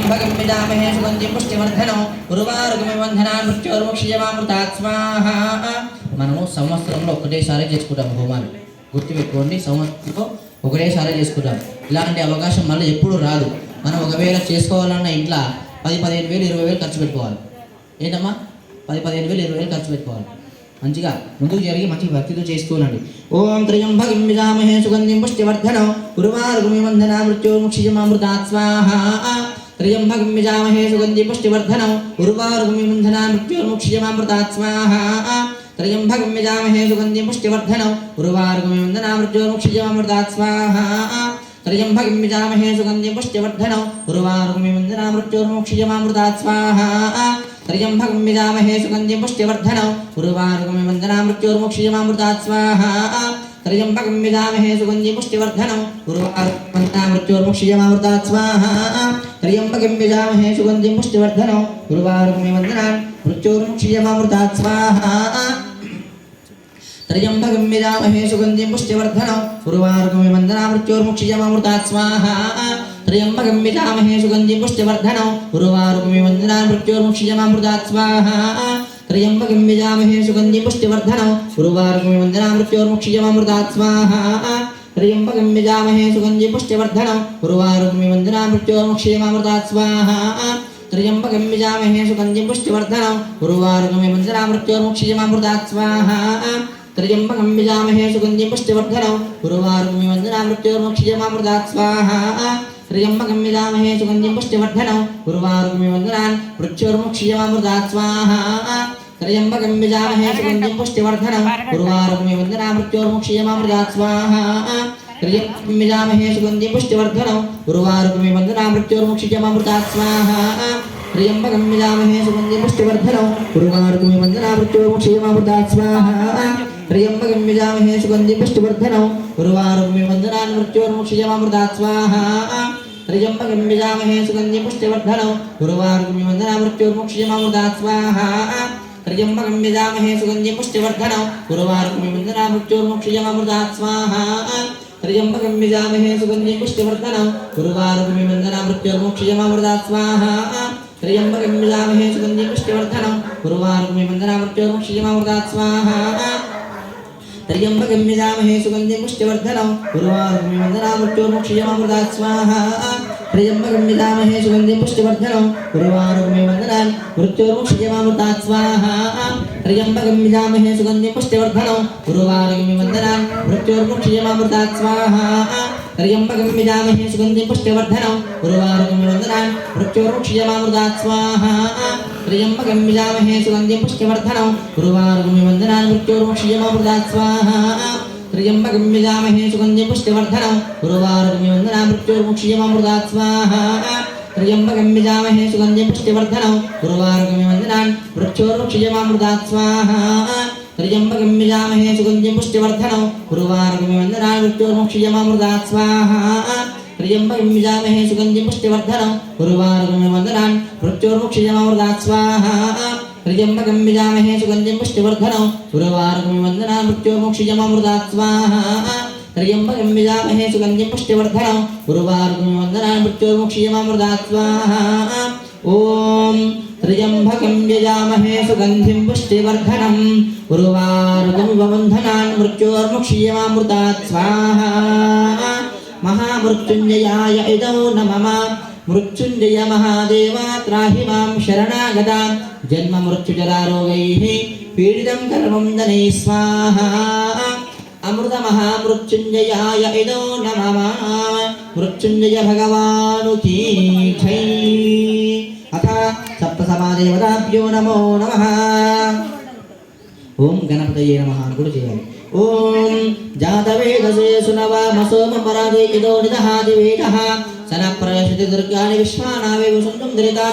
त्र्यम्बकं यजामहे सुगन्धिं पुष्टिवर्धनं उर्वारुकमिव बन्धनान् मृत्योर्मुक्षयमामृतात् स्वाहा మనము సంవత్సరంలో ఒకటేసారి చేసుకుంటాం హోమాలు గుర్తుపెట్టుకోండి సంవత్సరంలో ఒకటేసారి చేసుకుంటాం ఇలాంటి అవకాశం మళ్ళీ ఎప్పుడు రాదు మనం ఒకవేళ చేసుకోవాలన్న ఇంట్లో 10-15 వేలు 20 వేలు ఖర్చు పెట్టుకోవాలి ఏంటమ్మా 10-15 వేలు 20 వేలు ఖర్చు పెట్టుకోవాలి మంచిగా ముందుకు జరిగి మంచి భక్తితో చేసుకోనండి ఓం త్ర్యంబకం యజామహే సుగంధిం పుష్టివర్ధనం ఉర్వారుకమివ బంధనాన్ మృత్యోర్ముక్షయమామృతాత్ స్వాహా త్ర్యంబకం యజామహే సుగంధిం పుష్టివర్ధనం ఉర్వారుకమివ బంధనాన్ మృత్యోర్ముక్షయమామృతాత్ స్వాహా త్ర్యంబకం యజామహే సుగంధిం పుష్టివర్ధనం ఉర్వారుకమివ బంధనాన్ మృత్యోర్ముక్షయమామృతాత్ స్వాహా త్ర్యంబకం యజామహే సుగంధిం పుష్టివర్ధనం ఉర్వారుకమివ బంధనాన్ మృత్యోర్ముక్షయమామృతాత్ స్వాహా త్ర్యంబకం యజామహే సుగంధిం పుష్టివర్ధనం ఉర్వారుకమివ బంధనాన్ మృత్యోర్ముక్షయమామృతాత్ స్వాహా త్ర్యంబకం యజామహే సుగంధిం పుష్టివర్ధనం ఉర్వారుకమివ బంధనాన్ మృత్యోర్ముక్షయమామృతాత్ స్వాహా త్ర్యంబకం యజామహే సుగంధిం పుష్టివర్ధనం ఉర్వారుకమివ బంధనాన్ మృత్యోర్ముక్షయమామృతాత్ స్వాహా త్ర్యంబకం యజామహే సుగంధిం పుష్టివర్ధనం ఉర్వారుకమివ బంధనాన్ మృత్యోర్ముక్షయమామృతాత్ స్వాహా త్ర్యంబకం యజామహే సుగంధిం పుష్టివర్ధనం ఉర్వారుకమివ బంధనాన్ మృత్యోర్ముక్షయమామృతాత్ స్వాహా త్ర్యంబకం యజామహే సుగంధిం పుష్టివర్ధనం ఉర్వారుకమివ బంధనాన్ మృత్యోర్ముక్షయమామృతాత్ స్వాహా త్ర్యంబకం యజామహే సుగంధిం పుష్టివర్ధనం ఉర్వారుకమివ బంధనాన్ మృత్యోర్ముక్షయమామృతాత్ స్వాహా త్ర్యంబకం యజామహే సుగంధిం పుష్టివర్ధనం ఉర్వారుకమివ బంధనాన్ మృత్యోర్ముక్షయమామృతాత్ స్వాహా త్ర్యంబకం యజామహే సుగంధిం పుష్టివర్ధనం ఉర్వారుకమివ బంధనాన్ మృత్యోర్ముక్షయమామృతాత్ స్వాహా త్ర్యంబకం యజామహే సుగంధిం పుష్టివర్ధనం ఉర్వారుకమివ బంధనాన్ మృత్యోర్ముక్షయమామృతాత్ స్వాహా త్ర్యంబకం యజామహే సుగంధిం పుష్టివర్ధనం ఉర్వారుకమివ బంధనాన్ మృత్యోర్ముక్షయమామృతాత్ స్వాహా త్ర్యంబకం యజామహే సుగంధిం పుష్టివర్ధనం ఉర్వారుకమివ బంధనాన్ మృత్యోర్ముక్షయమామృతాత్ స్వాహా త్ర్యంబకం యజామహే సుగంధిం పుష్టివర్ధనం ఉర్వారుకమివ బంధనాన్ మృత్యోర్ముక్షయమామృతాత్ స్వాహా త్ర్యంబకం యజామహే సుగంధిం పుష్టివర్ధనం ఉర్వారుకమివ బంధనాన్ మృత్యోర్ముక్షయమామృతాత్ స్వాహా త్ర్యంబకం యజామహే సుగంధిం పుష్టివర్ధనం ఉర్వారుకమివ బంధనాన్ మృత్యోర్ముక్షయమామృతాత్ స్వాహా త్ర్యంబకం యజామహే సుగంధిం పుష్టివర్ధనం ఉర్వారుకమివ బంధనాన్ మృత్యోర్ముక్షయమామృతాత్ స్వాహా త్ర్యంబకం యజామహే సుగంధిం పుష్టివర్ధనం ఉర్వారుకమివ బంధనాన్ మృత్యోర్ముక్షయమామృతాత్ స్వాహా త్ర్యంబకం యజామహే సుగంధిం పుష్టివర్ధనం ఉర్వారుకమివ బంధనాన్ మృత్యోర్ముక్షయమామృతాత్ స్వాహా త్ర్యంబకం యజామహే సుగంధిం పుష్టివర్ధనం ఉర్వారుకమివ బంధనాన్ మృత్యోర్ముక్షయమామృతాత్ స్వాహా త్ర్యంబకం యజామహే సుగంధిం పుష్టివర్ధనం ఉర్వారుకమివ బంధనాన్ మృత్యోర్ముక్షయమామృతాత్ స్వాహా త్ర్యంబకం యజామహే సుగంధిం పుష్టివర్ధనం ఉర్వారుకమివ బంధనాన్ మృత్యోర్ముక్షయమామృతాత్ స్వాహా త్ర్యంబకం యజామహే సుగంధిం పుష్టివర్ధనం ఉర్వారుకమివ బంధనాన్ మృత్యోర్ముక్షయమామృతాత్ స్వాహా త్ర్యంబకం యజామహే సుగంధిం పుష్టివర్ధనం ఉర్వారుకమివ బంధనాన్ మృత్యోర్ముక్షయమామృతాత్ స్వాహా త్ర్యంబకం యజామహే సుగంధిం పుష్టివర్ధనం ఉర్వారుకమివ బంధనాన్ మృత్యోర్ముక్షయమామృతాత్ స్వాహా త్ర్యంబకం యజామహే సుగంధిం పుష్టివర్ధనం ఉర్వారుకమివ బంధనాన్ మృత్యోర్ముక్షయమామృతాత్ స్వాహా త్ర్యంబకం యజామహే సుగంధిం పుష్టివర్ధనం ఉర్వారుకమివ బంధనాన్ మృత్యోర్ముక్షయమామృతాత్ స్వాహా త్ర్యంబకం యజామహే సుగంధిం పుష్టివర్ధనం ఉర్వారుకమివ బంధనాన్ మృత్యోర్ముక్షయమామృతాత్ స్వాహా త్ర్యంబకం యజామహే సుగంధిం పుష్టివర్ధనం ఉర్వారుకమివ బంధనాన్ మృత్యోర్ముక్షయమామృతాత్ స్వాహా త్ర్యంబకం యజామహే సుగంధిం పుష్టివర్ధనం ఉర్వారుకమివ బంధనాన్ మృత్యోర్ముక్షయమామృతాత్ స్వాహా ఓం త్ర్యంబకం యజామహే సుగంధిం పుష్టివర్ధనం ఉర్వారుకమివ బంధనాన్ మృత్యోర్ముక్షయమామృతాత్ స్వాహా మహామృత్యుంజయాయ ఇదౌ నమః మృత్యుంజయ మహాదేవ త్రాహి మాం శరణాగతాం జన్మ మృత్యుజరారోగైః పీడితం కర్మం దనై స్వాహా అమృత మహామృత్యుంజయాయ ఇదో నమః మృత్యుంజయ భగవాను కీ జై అథ సప్తసమాదేవతాభ్యో నమో నమః ఓం గణపతయే నమః అని కూడా చేయాలి ఓం జాతవేదసే సునవామసోమపరాదే ఇదో నిదహాది వేదః సనప్రయశతి దుర్గాని విశ్వానావేవ సుందం ధరితా